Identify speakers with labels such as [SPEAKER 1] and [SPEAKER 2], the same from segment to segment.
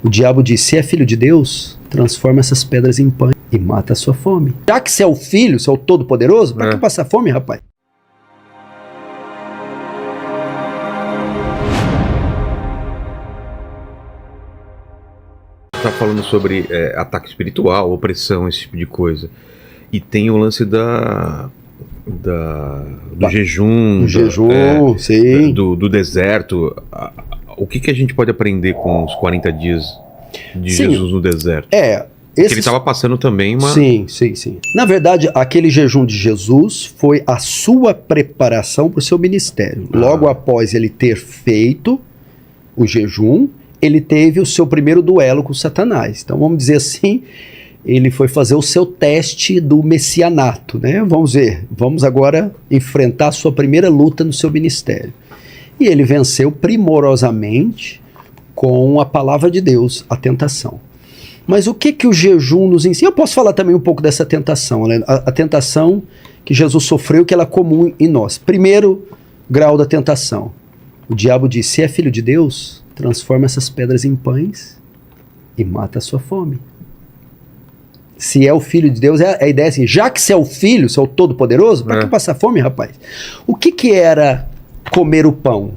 [SPEAKER 1] O diabo diz, se é filho de Deus, transforma essas pedras em pães e mata a sua fome. Já que você é o filho, você é o todo-poderoso, pra que passar fome, rapaz?
[SPEAKER 2] Tá falando sobre ataque espiritual, opressão, esse tipo de coisa. E tem o lance do jejum.
[SPEAKER 1] Do jejum, sim.
[SPEAKER 2] Do deserto. O que a gente pode aprender com os 40 dias de Jesus no deserto? Porque ele estava passando também uma...
[SPEAKER 1] Sim. Na verdade, aquele jejum de Jesus foi a sua preparação para o seu ministério. Logo após ele ter feito o jejum, ele teve o seu primeiro duelo com Satanás. Então, vamos dizer assim, ele foi fazer o seu teste do messianato, né? Vamos ver, vamos agora enfrentar a sua primeira luta no seu ministério. E ele venceu primorosamente com a palavra de Deus, a tentação. Mas o que o jejum nos ensina? Eu posso falar também um pouco dessa tentação, né? A tentação que Jesus sofreu, que ela é comum em nós. Primeiro grau da tentação. O diabo diz, se é filho de Deus, transforma essas pedras em pães e mata a sua fome. Se é o filho de Deus, a ideia é assim, já que você é o filho, você é o todo-poderoso, para que passar fome, rapaz? O que era comer o pão?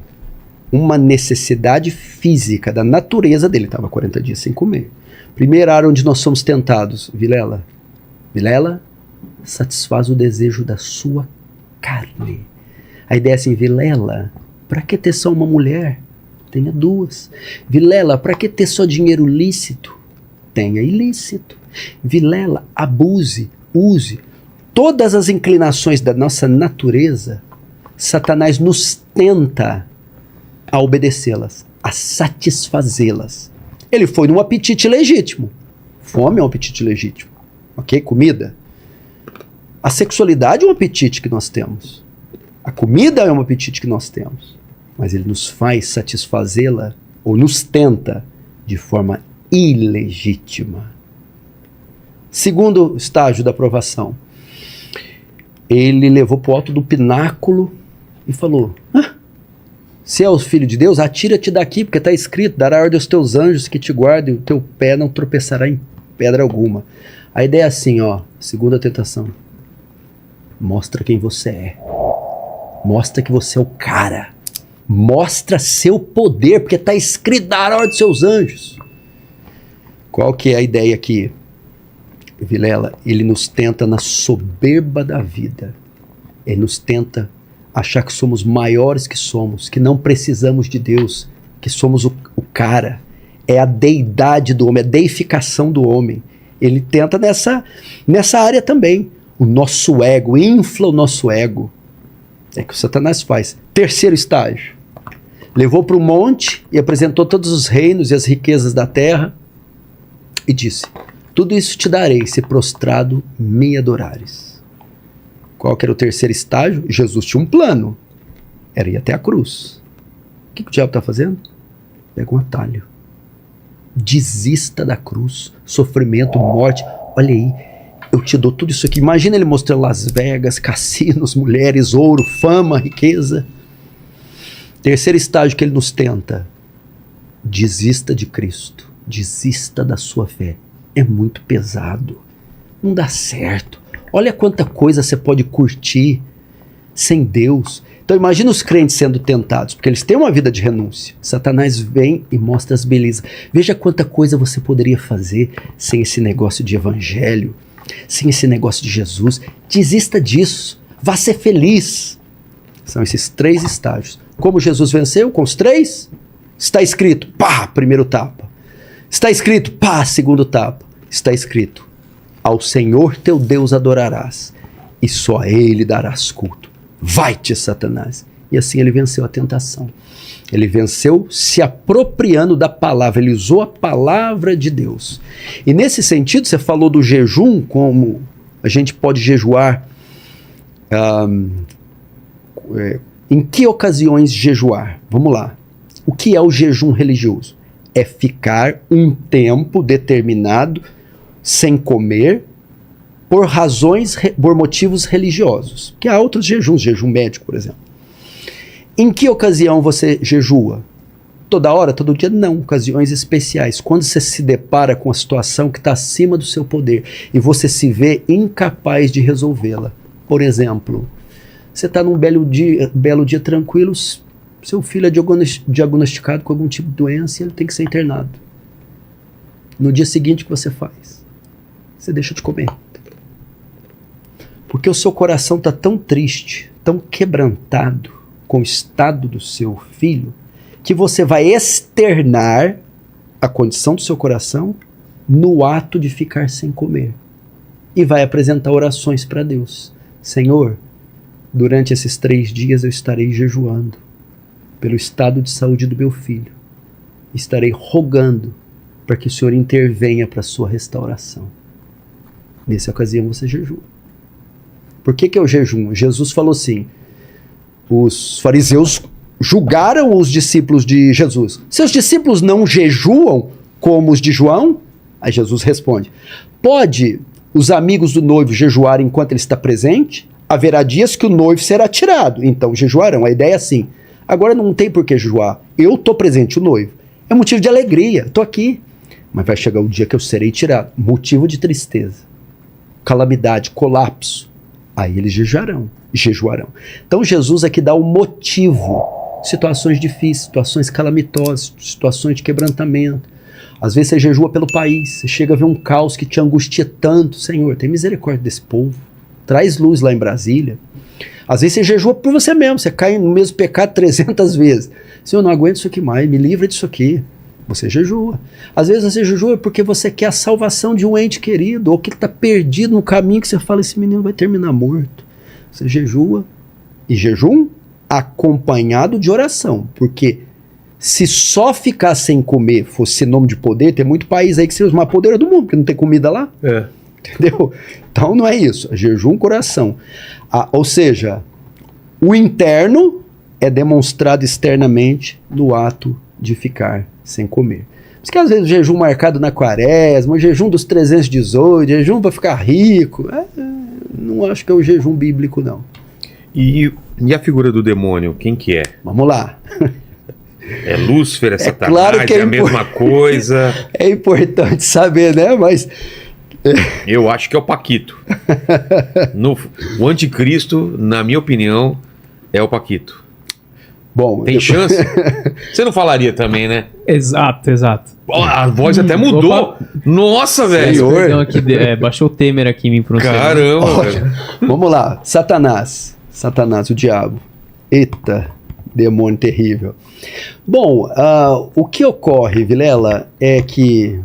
[SPEAKER 1] Uma necessidade física da natureza dele. Estava 40 dias sem comer. Primeira área onde nós somos tentados, Vilela, satisfaz o desejo da sua carne. A ideia é assim, Vilela, para que ter só uma mulher? Tenha duas. Vilela, para que ter só dinheiro lícito? Tenha ilícito. Vilela, abuse, use. Todas as inclinações da nossa natureza, Satanás nos tenta a obedecê-las, a satisfazê-las. Ele foi num apetite legítimo. Fome é um apetite legítimo. Ok? Comida. A sexualidade é um apetite que nós temos. A comida é um apetite que nós temos. Mas ele nos faz satisfazê-la, ou nos tenta, de forma ilegítima. Segundo estágio da aprovação. Ele levou para o alto do pináculo e falou, se é o filho de Deus, atira-te daqui, porque está escrito, dará ordem aos teus anjos que te guardem, o teu pé não tropeçará em pedra alguma. A ideia é assim, segunda tentação. Mostra quem você é. Mostra que você é o cara. Mostra seu poder, porque está escrito, dará ordem aos seus anjos. Qual que é a ideia aqui, Vilela? Ele nos tenta na soberba da vida. Ele nos tenta achar que somos maiores que somos, que não precisamos de Deus, que somos o cara. É a deidade do homem, a deificação do homem. Ele tenta nessa área também. O nosso ego, infla o nosso ego. É o que o Satanás faz. Terceiro estágio. Levou para o monte e apresentou todos os reinos e as riquezas da terra e disse, tudo isso te darei se prostrado me adorares. Qual que era o terceiro estágio? Jesus tinha um plano. Era ir até a cruz. O que o diabo está fazendo? Pega um atalho. Desista da cruz, sofrimento, morte. Olha aí, eu te dou tudo isso aqui. Imagina ele mostrando Las Vegas, cassinos, mulheres, ouro, fama, riqueza. Terceiro estágio que ele nos tenta. Desista de Cristo. Desista da sua fé. É muito pesado. Não dá certo. Olha quanta coisa você pode curtir sem Deus. Então imagina os crentes sendo tentados, porque eles têm uma vida de renúncia. Satanás vem e mostra as belezas. Veja quanta coisa você poderia fazer sem esse negócio de evangelho, sem esse negócio de Jesus. Desista disso. Vá ser feliz. São esses três estágios. Como Jesus venceu com os três? Está escrito, pá, primeiro tapa. Está escrito, pá, segundo tapa. Está escrito, ao Senhor teu Deus adorarás, e só a Ele darás culto. Vai-te, Satanás. E assim ele venceu a tentação. Ele venceu se apropriando da palavra, ele usou a palavra de Deus. E nesse sentido, você falou do jejum, como a gente pode jejuar, em que ocasiões jejuar? Vamos lá. O que é o jejum religioso? É ficar um tempo determinado sem comer por motivos religiosos. Que há outros jejuns, jejum médico, por exemplo. Em que ocasião você jejua? Toda hora, todo dia? Não, ocasiões especiais. Quando você se depara com a situação que está acima do seu poder e você se vê incapaz de resolvê-la. Por exemplo, você está num belo dia tranquilo, seu filho é diagnosticado com algum tipo de doença e ele tem que ser internado. No dia seguinte, o que você faz? Você deixa de comer. Porque o seu coração está tão triste, tão quebrantado com o estado do seu filho, que você vai externar a condição do seu coração no ato de ficar sem comer. E vai apresentar orações para Deus. Senhor, durante esses 3 dias eu estarei jejuando pelo estado de saúde do meu filho. Estarei rogando para que o Senhor intervenha para a sua restauração. Nessa ocasião você jejua. Por que é o jejum? Jesus falou assim, os fariseus julgaram os discípulos de Jesus. Seus discípulos não jejuam como os de João? Aí Jesus responde, pode os amigos do noivo jejuar enquanto ele está presente? Haverá dias que o noivo será tirado, então jejuarão. A ideia é assim, agora não tem por que jejuar, eu estou presente, o noivo. É motivo de alegria, estou aqui. Mas vai chegar o dia que eu serei tirado, motivo de tristeza, calamidade, colapso. Aí eles jejuarão. Então Jesus aqui dá o motivo. Situações difíceis, situações calamitosas, situações de quebrantamento. Às vezes você jejua pelo país, você chega a ver um caos que te angustia tanto. Senhor, tem misericórdia desse povo. Traz luz lá em Brasília. Às vezes você jejua por você mesmo, você cai no mesmo pecado 300 vezes. Senhor, não aguento isso aqui mais, me livra disso aqui. Você jejua. Às vezes você jejua porque você quer a salvação de um ente querido, ou que está perdido no caminho que você fala, esse menino vai terminar morto. Você jejua, e jejum acompanhado de oração, porque se só ficar sem comer fosse sinônimo de poder, tem muito país aí que se usa mais poder do mundo, porque não tem comida lá. Entendeu? Então não é isso, é jejum, coração. Ou seja, o interno é demonstrado externamente no ato de ficar sem comer. Por isso que às vezes o jejum marcado na quaresma, o jejum dos 318, jejum para ficar rico, não acho que é o jejum bíblico, não.
[SPEAKER 2] E a figura do demônio, quem que é?
[SPEAKER 1] Vamos lá.
[SPEAKER 2] É Lúcifer, é Satanás,
[SPEAKER 1] claro que
[SPEAKER 2] é a mesma coisa?
[SPEAKER 1] É importante saber, né? Mas...
[SPEAKER 2] eu acho que é o Paquito. O anticristo, na minha opinião, é o Paquito.
[SPEAKER 1] Bom,
[SPEAKER 2] tem chance? Você não falaria também, né?
[SPEAKER 3] Exato.
[SPEAKER 2] A voz até mudou. Opa. Nossa, velho.
[SPEAKER 3] Baixou o Temer aqui em mim pronunciar.
[SPEAKER 2] Caramba, velho.
[SPEAKER 1] Vamos lá. Satanás, o diabo. Eita, demônio terrível. Bom, o que ocorre, Vilela, é que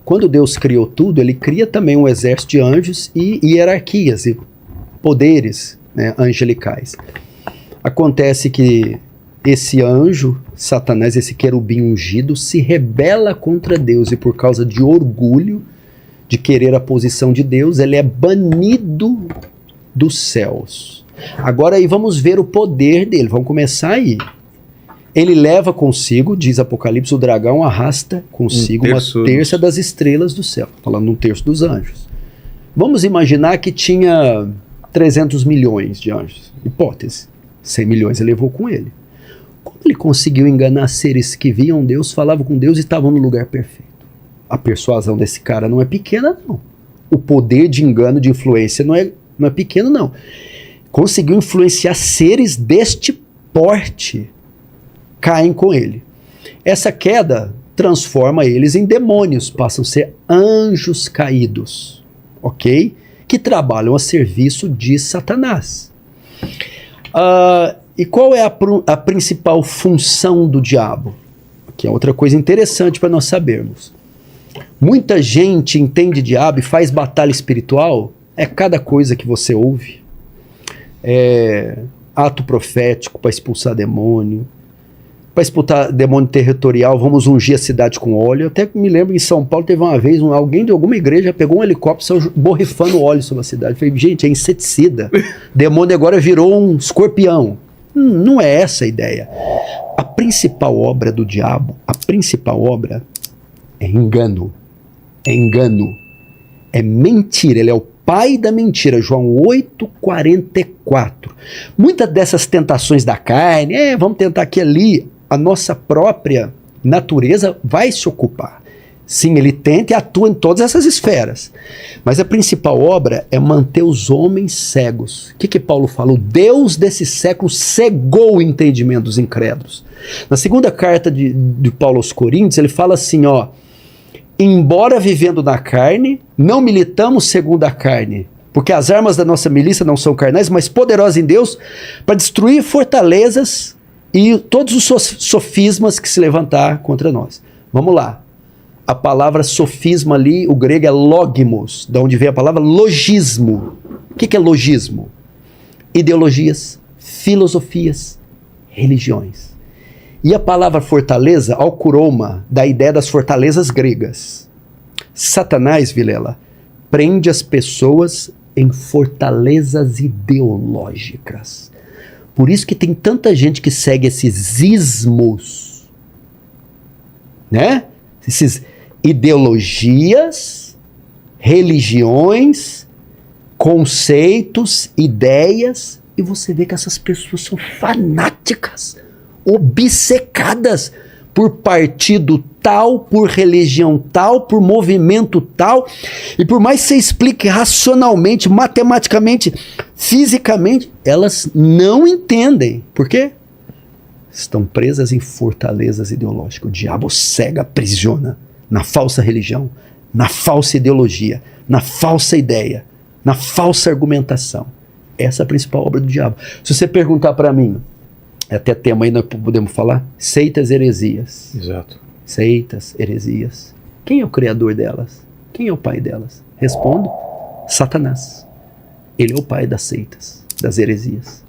[SPEAKER 1] quando Deus criou tudo, ele cria também um exército de anjos e hierarquias e poderes, né, angelicais. Acontece que esse anjo, Satanás, esse querubim ungido, se rebela contra Deus e por causa de orgulho, de querer a posição de Deus, ele é banido dos céus. Agora aí vamos ver o poder dele, vamos começar aí. Ele leva consigo, diz Apocalipse, o dragão arrasta consigo uma terça das estrelas do céu, falando um terço dos anjos. Vamos imaginar que tinha 300 milhões de anjos, hipótese. 100 milhões ele levou com ele. Como ele conseguiu enganar seres que viam Deus, falavam com Deus e estavam no lugar perfeito? A persuasão desse cara não é pequena, não. O poder de engano, de influência não é pequeno, não. Conseguiu influenciar seres deste porte. Caem com ele. Essa queda transforma eles em demônios, passam a ser anjos caídos, ok? Que trabalham a serviço de Satanás. E qual é a principal função do diabo? Que é outra coisa interessante para nós sabermos. Muita gente entende diabo e faz batalha espiritual. É cada coisa que você ouve. É ato profético para expulsar demônio. Para expulsar demônio territorial, vamos ungir a cidade com óleo. Eu até me lembro em São Paulo, teve uma vez, alguém de alguma igreja pegou um helicóptero, saiu borrifando óleo sobre a cidade. Eu falei, gente, é inseticida. Demônio agora virou um escorpião. Não é essa a ideia. A principal obra do diabo, é engano. É mentira, ele é o pai da mentira. João 8,44. Muitas dessas tentações da carne, vamos tentar aqui ali, a nossa própria natureza vai se ocupar. Sim, ele tenta e atua em todas essas esferas. Mas a principal obra é manter os homens cegos. O que Paulo fala? O Deus desse século cegou o entendimento dos incrédulos. Na segunda carta de Paulo aos Coríntios, ele fala assim, ó, embora vivendo na carne, não militamos segundo a carne, porque as armas da nossa milícia não são carnais, mas poderosas em Deus para destruir fortalezas e todos os sofismas que se levantar contra nós. Vamos lá. A palavra sofisma ali, o grego é logmos, da onde vem a palavra logismo. O que é logismo? Ideologias, filosofias, religiões. E a palavra fortaleza, alcuroma, da ideia das fortalezas gregas. Satanás, Vilela, prende as pessoas em fortalezas ideológicas. Por isso que tem tanta gente que segue esses ismos, né? Esses ideologias, religiões, conceitos, ideias, e você vê que essas pessoas são fanáticas, obcecadas por partido tal, por religião tal, por movimento tal, e por mais que você explique racionalmente, matematicamente, fisicamente, elas não entendem. Por quê? Estão presas em fortalezas ideológicas. O diabo cega, aprisiona na falsa religião, na falsa ideologia, na falsa ideia, na falsa argumentação. Essa é a principal obra do diabo. Se você perguntar para mim, até tema aí nós podemos falar, seitas, heresias.
[SPEAKER 2] Exato.
[SPEAKER 1] Seitas, heresias. Quem é o criador delas? Quem é o pai delas? Respondo, Satanás. Ele é o pai das seitas, das heresias.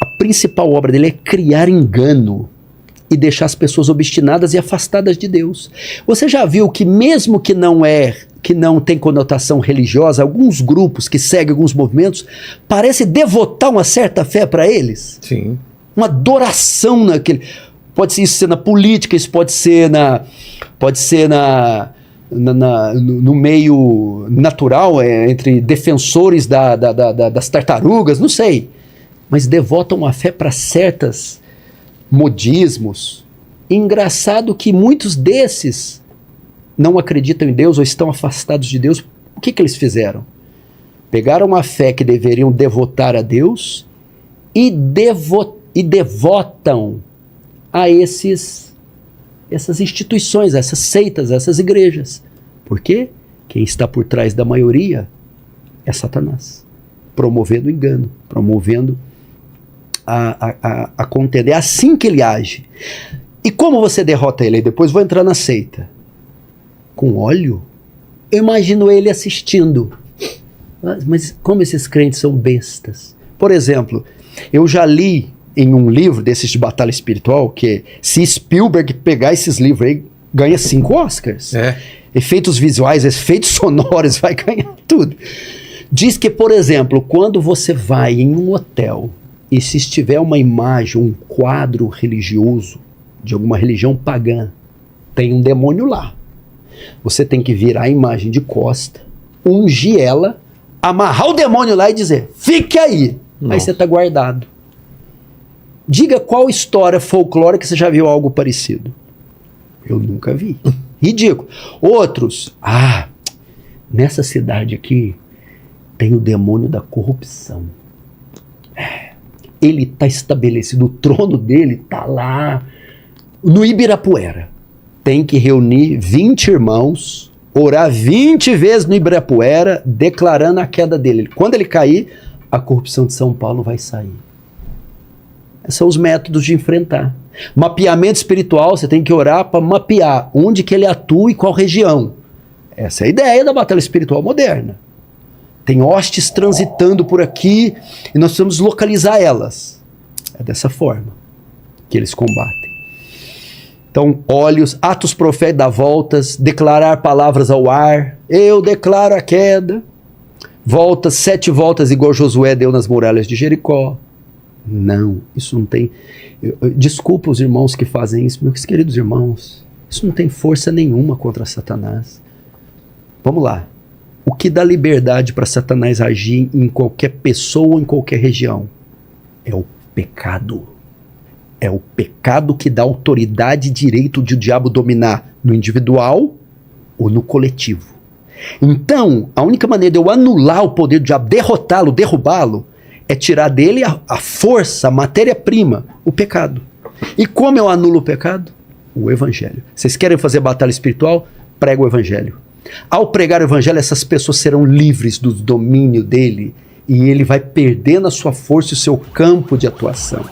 [SPEAKER 1] A principal obra dele é criar engano e deixar as pessoas obstinadas e afastadas de Deus. Você já viu que mesmo que não tem conotação religiosa, alguns grupos que seguem alguns movimentos, parece devotar uma certa fé para eles?
[SPEAKER 2] Sim.
[SPEAKER 1] Uma adoração naquele... Pode ser isso ser na política, isso pode ser no meio natural, entre defensores das tartarugas, não sei. Mas devotam a fé para certas modismos. Engraçado que muitos desses não acreditam em Deus ou estão afastados de Deus. O que eles fizeram? Pegaram a fé que deveriam devotar a Deus e devotam a essas instituições, a essas seitas, a essas igrejas. Por quê? Quem está por trás da maioria é Satanás, promovendo o engano, promovendo a contenda. É assim que ele age. E como você derrota ele? Depois vou entrar na seita. Com óleo? Eu imagino ele assistindo. Mas como esses crentes são bestas. Por exemplo, eu já li em um livro desses de batalha espiritual que se Spielberg pegar esses livros aí, ganha 5 Oscars. Efeitos visuais, efeitos sonoros, vai ganhar tudo. Diz que, por exemplo, quando você vai em um hotel e se estiver uma imagem, um quadro religioso de alguma religião pagã, tem um demônio lá. Você tem que virar a imagem de costa, ungir ela, amarrar o demônio lá e dizer, fique aí. Nossa. Aí você está guardado. Diga qual história folclórica você já viu algo parecido. Eu nunca vi. Ridículo. Outros, nessa cidade aqui tem o demônio da corrupção. Ele está estabelecido, o trono dele está lá no Ibirapuera. Tem que reunir 20 irmãos, orar 20 vezes no Ibirapuera, declarando a queda dele. Quando ele cair, a corrupção de São Paulo vai sair. Esses são os métodos de enfrentar. Mapeamento espiritual, você tem que orar para mapear onde que ele atua e qual região. Essa é a ideia da batalha espiritual moderna. Tem hostes transitando por aqui e nós precisamos localizar elas. É dessa forma que eles combatem. Então, olhos, atos proféticos, dar voltas, declarar palavras ao ar. Eu declaro a queda. Voltas, 7 voltas igual Josué deu nas muralhas de Jericó. Não, isso não tem... Desculpa os irmãos que fazem isso, meus queridos irmãos. Isso não tem força nenhuma contra Satanás. Vamos lá. O que dá liberdade para Satanás agir em qualquer pessoa ou em qualquer região? É o pecado. É o pecado que dá autoridade e direito de o diabo dominar no individual ou no coletivo. Então, a única maneira de eu anular o poder do diabo, derrotá-lo, derrubá-lo, é tirar dele a força, a matéria-prima, o pecado. E como eu anulo o pecado? O evangelho. Vocês querem fazer batalha espiritual? Prega o evangelho. Ao pregar o evangelho, essas pessoas serão livres do domínio dele e ele vai perdendo a sua força e o seu campo de atuação.